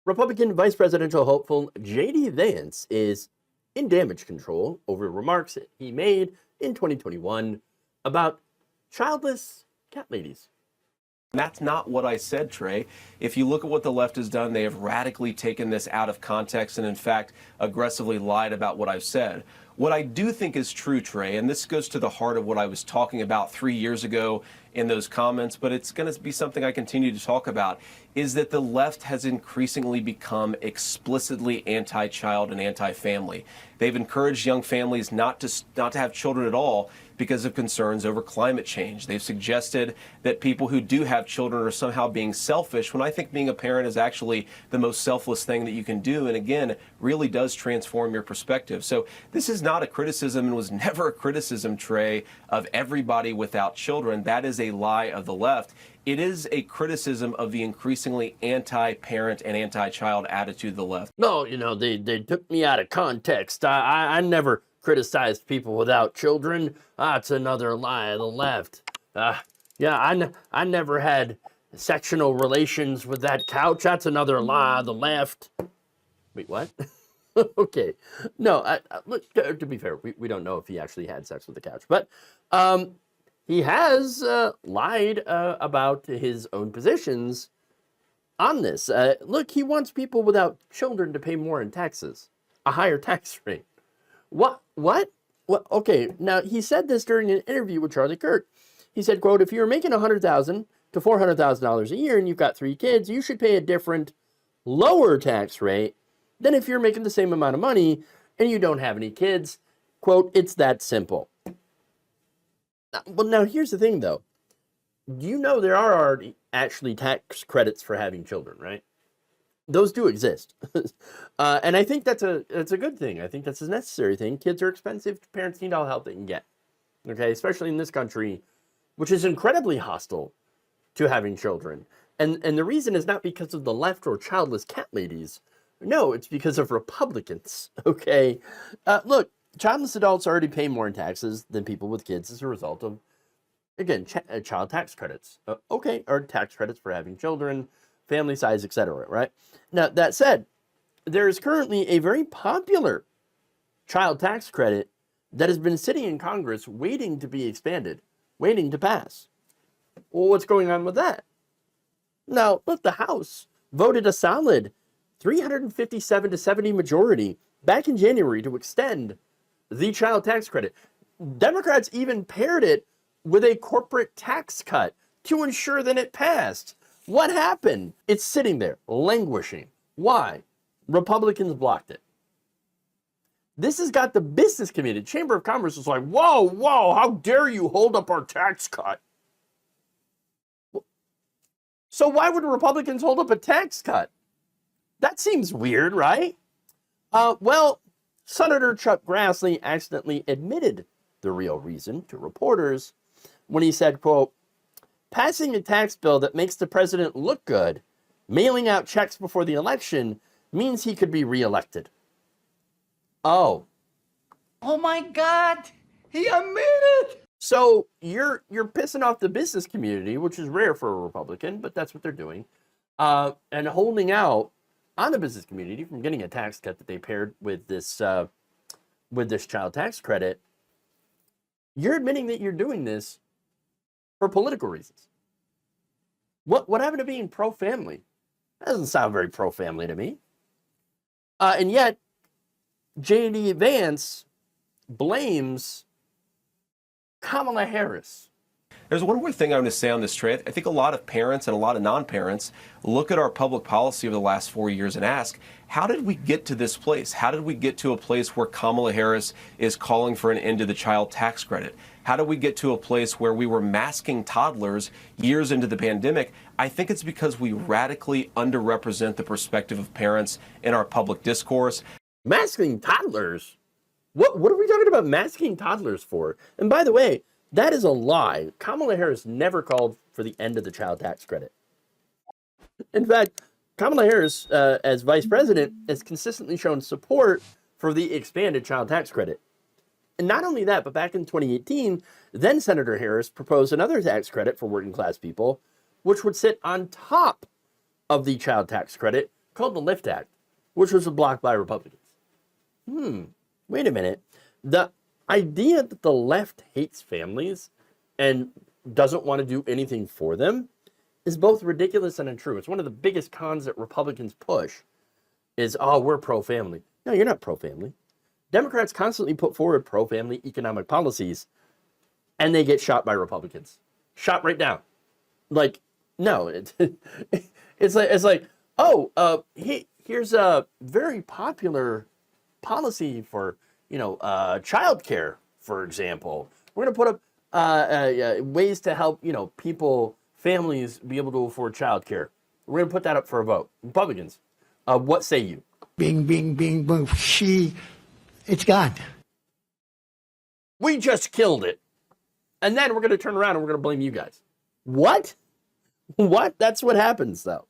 Republican vice presidential hopeful J.D. Vance is in damage control over remarks he made in 2021 about childless cat ladies. That's not what I said, Trey. If you look at what the left has done, they have radically taken this out of context and, in fact, aggressively lied about what I've said. What I do think is true, Trey, and this goes to the heart of what I was talking about 3 years ago in those comments, but it's going to be something I continue to talk about, is that the left has increasingly become explicitly anti-child and anti-family. They've encouraged young families not to have children at all because of concerns over climate change. They've suggested that people who do have children are somehow being selfish, when I think being a parent is actually the most selfless thing that you can do, and again, really does transform your perspective. So this is not a criticism and was never a criticism, Trey, of everybody without children. That is a lie of the left. It is a criticism of the increasingly anti-parent and anti-child attitude of the left. No, they took me out of context. I never criticized people without children. That's another lie of the left. I never had sexual relations with that couch. That's another lie of the left. Wait, what? Okay. No, look, to be fair, we don't know if he actually had sex with the couch. But he has lied about his own positions on this. Look, he wants people without children to pay more in taxes, a higher tax rate. What? Okay, now he said this during an interview with Charlie Kirk. He said, quote, if you're making $100,000 to $400,000 a year and you've got 3 kids, you should pay a different, lower tax rate than if you're making the same amount of money and you don't have any kids. Quote, it's that simple. Now here's the thing, though. You know there are already actually tax credits for having children, right? Those do exist. And I think that's a good thing. I think that's a necessary thing. Kids are expensive. Parents need all help they can get. Okay, especially in this country, which is incredibly hostile to having children. And the reason is not because of the left or childless cat ladies. No, it's because of Republicans. Okay, look, childless adults already pay more in taxes than people with kids as a result of, again, child tax credits. Or tax credits for having children, family size, etc. Right? Now, that said, there is currently a very popular child tax credit that has been sitting in Congress waiting to be expanded, waiting to pass. Well, what's going on with that? Now, look, the House voted a solid 357 to 70 majority back in January to extend the child tax credit. Democrats even paired it with a corporate tax cut to ensure that it passed. What happened? It's sitting there, languishing. Why? Republicans blocked it. This has got the business community. Chamber of Commerce is like, whoa, how dare you hold up our tax cut? So why would Republicans hold up a tax cut? That seems weird, right? Well, Senator Chuck Grassley accidentally admitted the real reason to reporters when he said, quote, passing a tax bill that makes the president look good, mailing out checks before the election, means he could be reelected. Oh my God, he admitted it. So you're pissing off the business community, which is rare for a Republican, but that's what they're doing, and holding out on the business community from getting a tax cut that they paired with this child tax credit. You're admitting that you're doing this for political reasons. What happened to being pro-family? That doesn't sound very pro-family to me. And yet, J.D. Vance blames Kamala Harris. There's one more thing I want to say on this, Trey. I think a lot of parents and a lot of non-parents look at our public policy over the last 4 years and ask, how did we get to this place? How did we get to a place where Kamala Harris is calling for an end to the child tax credit? How did we get to a place where we were masking toddlers years into the pandemic? I think it's because we radically underrepresent the perspective of parents in our public discourse. Masking toddlers? What are we talking about masking toddlers for? And by the way, that is a lie. Kamala Harris never called for the end of the child tax credit. In fact, Kamala Harris, as vice president, has consistently shown support for the expanded child tax credit. And not only that, but back in 2018, then Senator Harris proposed another tax credit for working class people, which would sit on top of the child tax credit called the Lift Act, which was blocked by Republicans. Wait a minute. The idea that the left hates families and doesn't want to do anything for them is both ridiculous and untrue. It's one of the biggest cons that Republicans push is, oh, we're pro-family. No, you're not pro-family. Democrats constantly put forward pro-family economic policies, and they get shot by Republicans. Shot right down. Like, no, it's like, oh, here's a very popular policy for, childcare, for example. We're going to put up ways to help, people, families be able to afford childcare. We're going to put that up for a vote. Republicans, what say you? Bing, bing, bing, boom. It's gone. We just killed it. And then we're going to turn around and we're going to blame you guys. What? What? That's what happens, though.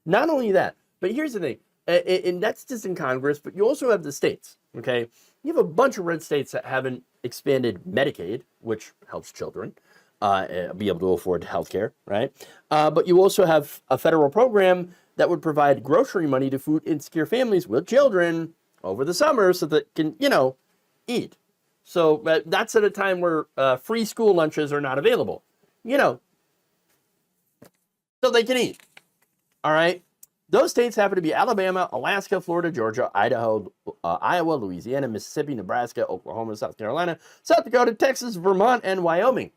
Not only that, but here's the thing. And that's just in Congress, but you also have the states, okay? You have a bunch of red states that haven't expanded Medicaid, which helps children be able to afford health care, right? But you also have a federal program that would provide grocery money to food insecure families with children over the summer so that can, eat. So that's at a time where free school lunches are not available, so they can eat. All right. Those states happen to be Alabama, Alaska, Florida, Georgia, Idaho, Iowa, Louisiana, Mississippi, Nebraska, Oklahoma, South Carolina, South Dakota, Texas, Vermont, and Wyoming.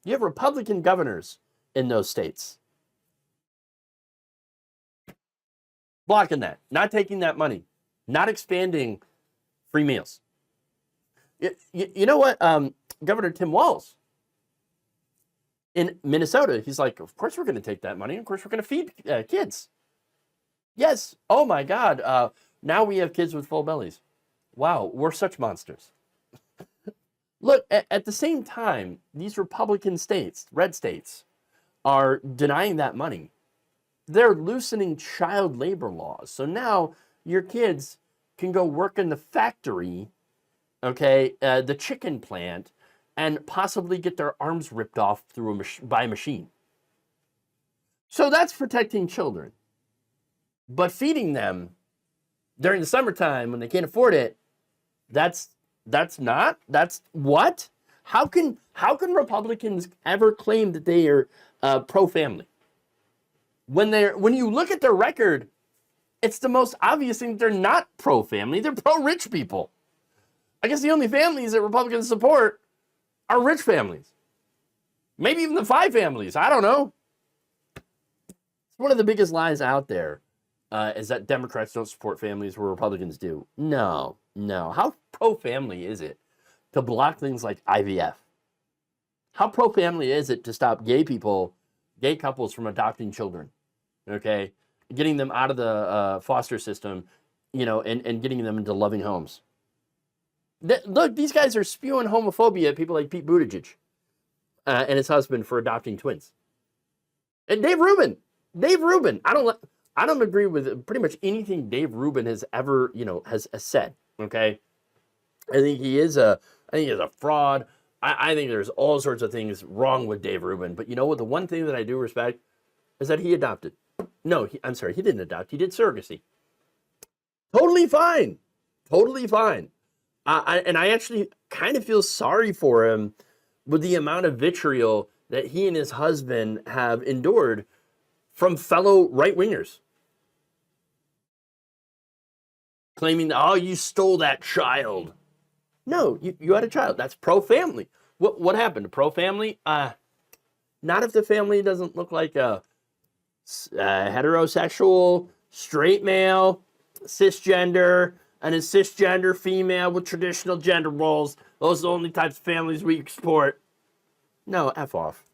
You have Republican governors in those states. Blocking that, not taking that money, not expanding free meals. You know what? Governor Tim Walz in Minnesota, he's like, of course we're going to take that money. Of course we're going to feed kids. Yes. Oh my God. Now we have kids with full bellies. Wow. We're such monsters. Look, at the same time, these Republican states, red states, are denying that money. They're loosening child labor laws. So now your kids can go work in the factory, okay, the chicken plant, and possibly get their arms ripped off by a machine. So that's protecting children. But feeding them during the summertime when they can't afford it, that's what? How can Republicans ever claim that they are pro-family? When you look at their record, it's the most obvious thing. They're not pro-family. They're pro-rich people. I guess the only families that Republicans support are rich families. Maybe even the five families. I don't know. It's one of the biggest lies out there is that Democrats don't support families where Republicans do. No. How pro-family is it to block things like IVF? How pro-family is it to stop gay couples from adopting children? Okay? Getting them out of the foster system, and getting them into loving homes. Look, these guys are spewing homophobia at people like Pete Buttigieg and his husband for adopting twins. And Dave Rubin, I don't agree with pretty much anything Dave Rubin has ever, has said. Okay, I think he is a fraud. I think there's all sorts of things wrong with Dave Rubin. But you know what? The one thing that I do respect is that he adopted. No, I'm sorry, he didn't adopt. He did surrogacy. Totally fine. And I actually kind of feel sorry for him with the amount of vitriol that he and his husband have endured from fellow right-wingers. Claiming, oh, you stole that child. No, you had a child. That's pro-family. What happened to pro-family? Not if the family doesn't look like a heterosexual, straight male, cisgender, and a cisgender female with traditional gender roles. Those are the only types of families we support. No, F off.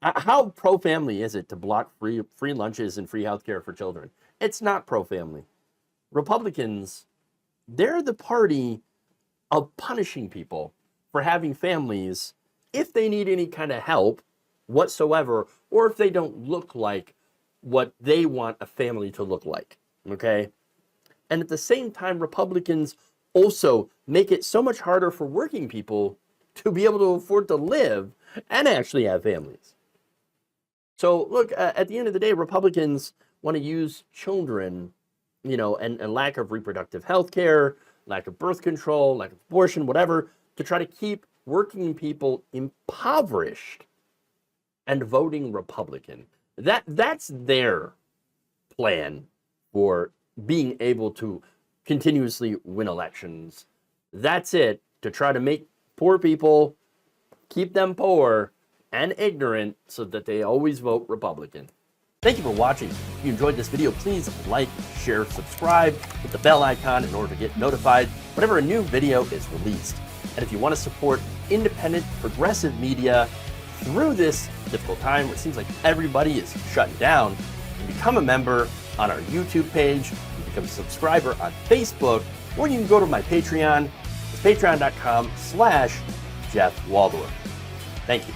How pro-family is it to block free lunches and free healthcare for children? It's not pro-family. Republicans, they're the party of punishing people for having families if they need any kind of help whatsoever, or if they don't look like what they want a family to look like, okay? And at the same time, Republicans also make it so much harder for working people to be able to afford to live and actually have families. So look, at the end of the day, Republicans want to use children, you know, and lack of reproductive health care, lack of birth control, lack of abortion, whatever, to try to keep working people impoverished and voting Republican. That's their plan for being able to continuously win elections. That's it, to try to make poor people, keep them poor and ignorant so that they always vote Republican. Thank you for watching. If you enjoyed this video, please like, share, subscribe, hit the bell icon in order to get notified whenever a new video is released. And if you want to support independent, progressive media through this difficult time where it seems like everybody is shutting down, you can become a member on our YouTube page, you can become a subscriber on Facebook, or you can go to my Patreon. It's patreon.com/Jeff Waldorf. Thank you.